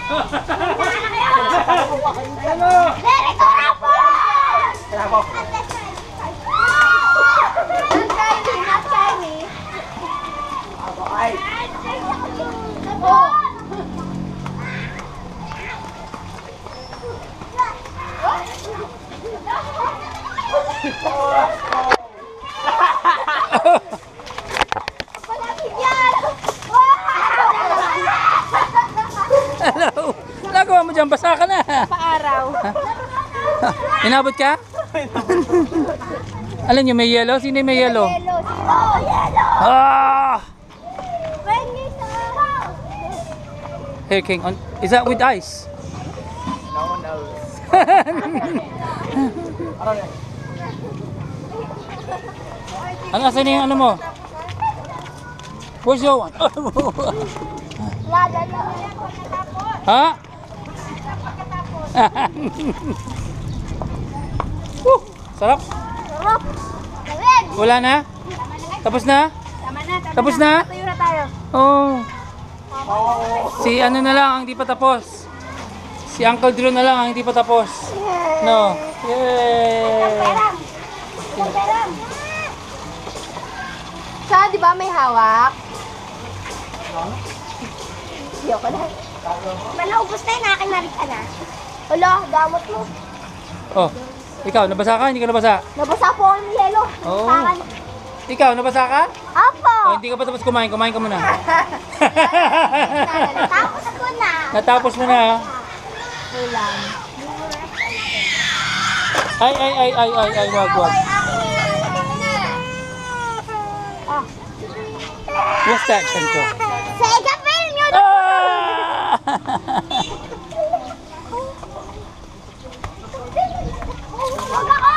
Derek Corapon! Not shiny. Ay! Hello! Nagawa mo dyan, basa ka na. Paaraw. Inabot ka? Alam niyo, may yellow? Sino yung may yellow? Yellow. Oh, yellow! Ah! When you saw. Here, King. Is that with ice? No one knows. Ano, asan yung ano mo? Where's your one? Lala. Ha? Woo! Sarap. Sarap. Gawin. Wala na? Tapos na? Tama na. Tapos na? Tayo na tayo. Oh. Si ano na lang ang hindi pa tapos. Si Uncle Drew na lang ang hindi pa tapos. No. Yay! Perang. Perang. Sa, di ba may hawak? Siyo ko na. Manaubos na yun, akin na rin ka na. Hala, damot mo. Oh. Ikaw, nabasa ka? Hindi ka nabasa? Nabasa po ang yelo. Oo. Tangan. Ikaw, nabasa ka? Apo! Oh, hindi ka pa tapos kumain. Kumain ka muna. Tapos ako na. Natapos mo na. Ulam. Ay, wag. Ah. What's that, Chancho? Sega film yun! Ah! Huwag ako!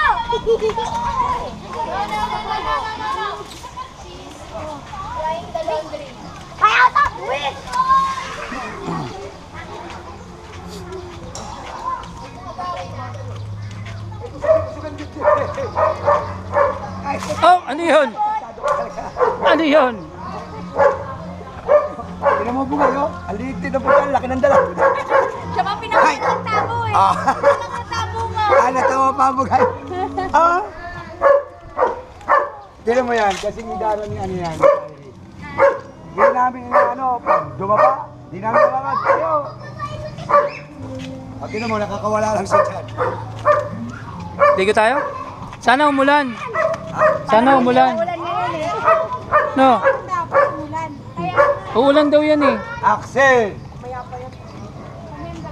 Kaya ito! Wait! Oh, ano yun? Ano yun? Tignan mo bunga yun. Ang liit din ang bunga. Laki ng dala. Siya pa pinakalang tabo eh. Ah. Pinakalang tabo nga. Natawa pa ang bunga. Ah. Tignan mo yan. Kasi idaro ni ano yan. Hindi namin ano. Pag dumaba. Hindi namin nalangad. Tayo. Tignan mo. Nakakawala lang siya dyan. Ligo tayo? Sana umulan. Sana umulan. Ulan ngayon eh. No. Dapat ulan. Kaya Uulan daw yan eh. Axel!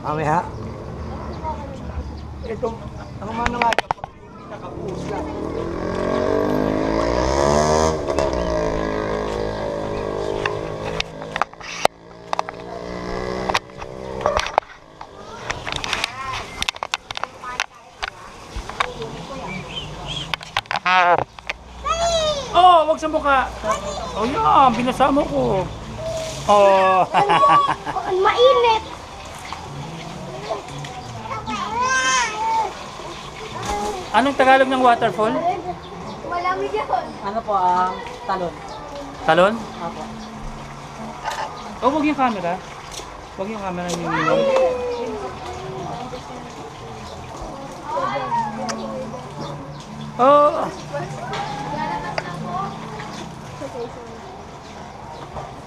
Mamaya. Ito, ang mga nga pag hindi nakapuos lang. Oh, wag sa mukha. Oh, yan. Binasa mo ko. Oh. ang mainit. Anong Tagalog ng waterfall? Malamig yun. Ano po, talon. Talon? Apo. Oh, wag yung camera. Wag yung camera yung minum. Oh.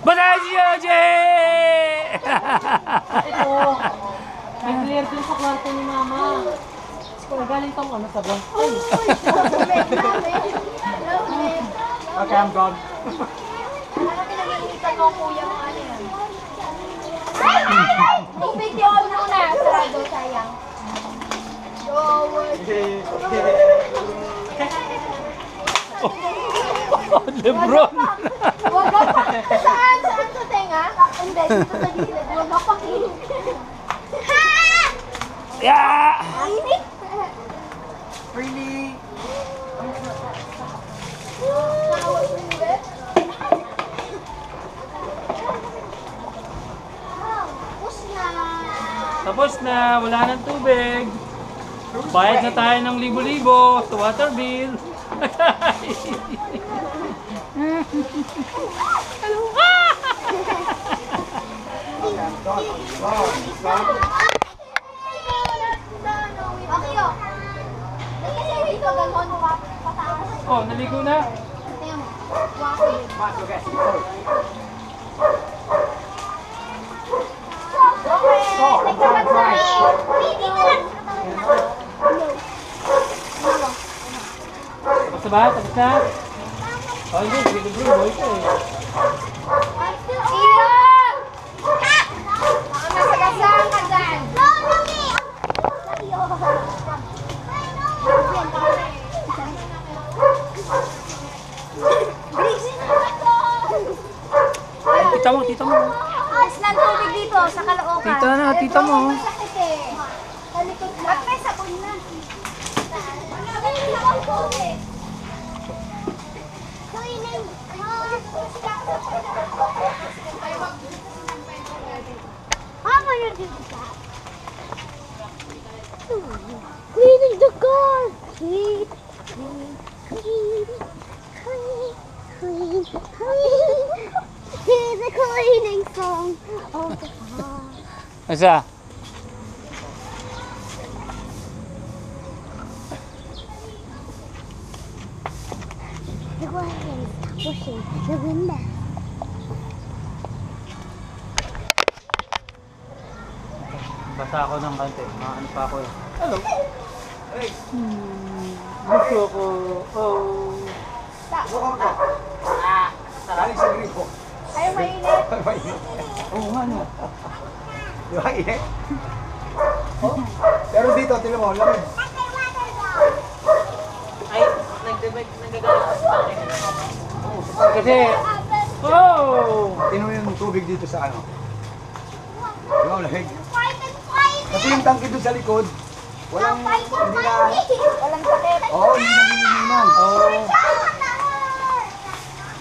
Batay si Oje! Ito, may clear din sa kwarto ni Mama. Galing tong ano sabon. Ay! Okay, I'm gone. Ano pinag-iinitan mo kuya mo ano yan? Tubig yun muna. Sarado sayang. Lebron! Huwag ka pa. Saan? Saan sa tenga? Hindi, dito sa gilid. Huwag ka pa. Yeah! Init. Really? Tapos na. Tapos na, wala nang tubig. Bayad na tayo ng libo-libo sa water bill. Hello. Okay, oh. Kasi dito, gano'n, pataas. Oh, naligo na. Tingnan mo. Wow. Okay, nagkabagay. Dito lang. Tapos na ba? Tapos na? Oh, hindi. Sige, bro. Boy ko eh. Iyan! Baka nasagasaan ka dyan. No, Mami! Tita mo, tita mo. Alas ng tubig dito sa Caloocan. Tita na, tita mo. Masakit eh. Talikod lang. Ba't may sabon na? Hindi ako tubig. I'm gonna do that. Cleaning the car. Clean, clean, clean, clean, clean, clean. Here's a cleaning song of the car. Asa? The water is pushing the window. Basa ako ng kante. Ano pa ako eh. Hello. Hey. Gusto ko. Oh. Bukang ko. Galing sa gripo. Ay, mainit. Oo nga no. Di ba, init? Oh. Pero dito, tingnan mo, lamig. Ay, nagagalit sa akin. Kasi, oh! Tingnan mo yung tubig dito sa ano. Di ba, lamig? Fight and fight! Kasi yung tangke doon sa likod, walang, Fight and hindi na, fight! Walang sakit. oo, hindi na nililiman. Oh.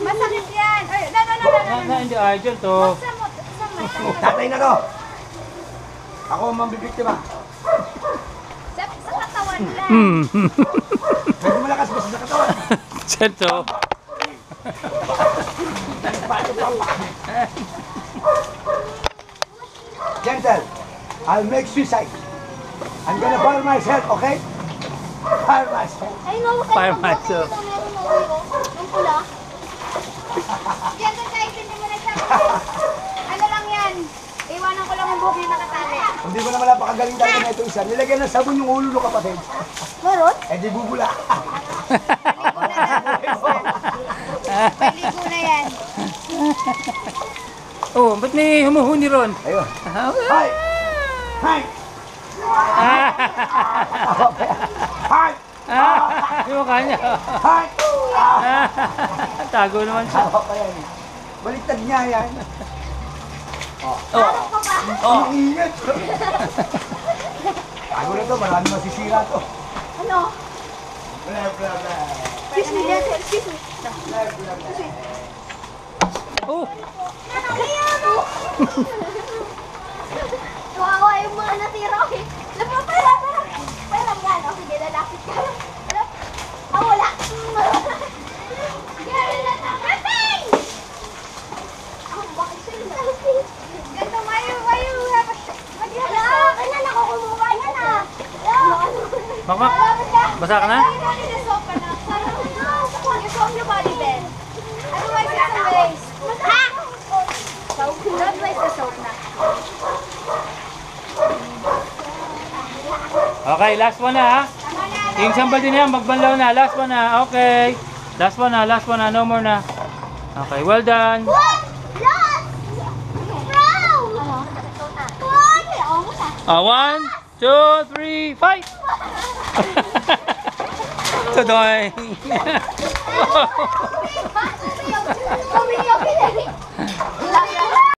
Masakit yan. Ay, no. Hindi urgent to. Sa mata. Tatay na to. Ako ang mambibiktima. Sa katawan lang. Medyo malakas basta sa katawan. Sento. Gentle, I'll make suicide. I'm gonna fire myself, okay? Fire myself. Ay, no. Fire myself. Meron na ulo. Yung pula. Yan doon guys, hindi mo nagsabi. Ano lang yan? Iwanan ko lang ang buhok yung nakatali. Hindi ko naman napakagaling talaga na ito isa. Nilagyan ng sabon yung ulo ng kapatid. Meron? Eh di bubula. May ligo na yan. Oh, ba't may humuhuni ron? Ayun. Hi! Hi! Hi! Yung mukha niya. Hi! Tago naman siya. Tawa pa yan. Baliktad niya yan. Oh. Oh. Ang ingat. Tago na to, marami masisira to. Ano? Blah, blah, blah. Excuse me, excuse me. Blah, blah, blah. Oh. Ano? Kawawa yung mga natira ko eh. Pera. Pera yan. O sige, lalapit ka. Ano? Ah, wala. Gary na nakaping! Ah, bakit sila nakaping? Ganto, why you have a shot? Wala, kanya nakukumuha niya na. Mama, basa ka na? Yung soap ka na. Yung soap your body then. Otherwise, it's a waste. Ha? Don't waste the soap na. Okay, last one na ha. Yung sambal din yan, magbanlaw na. Last one na, okay. Last one na, no more na. Okay, well done. What? Lost! Brown! What? 1, 2, 3, fight! Tudoy!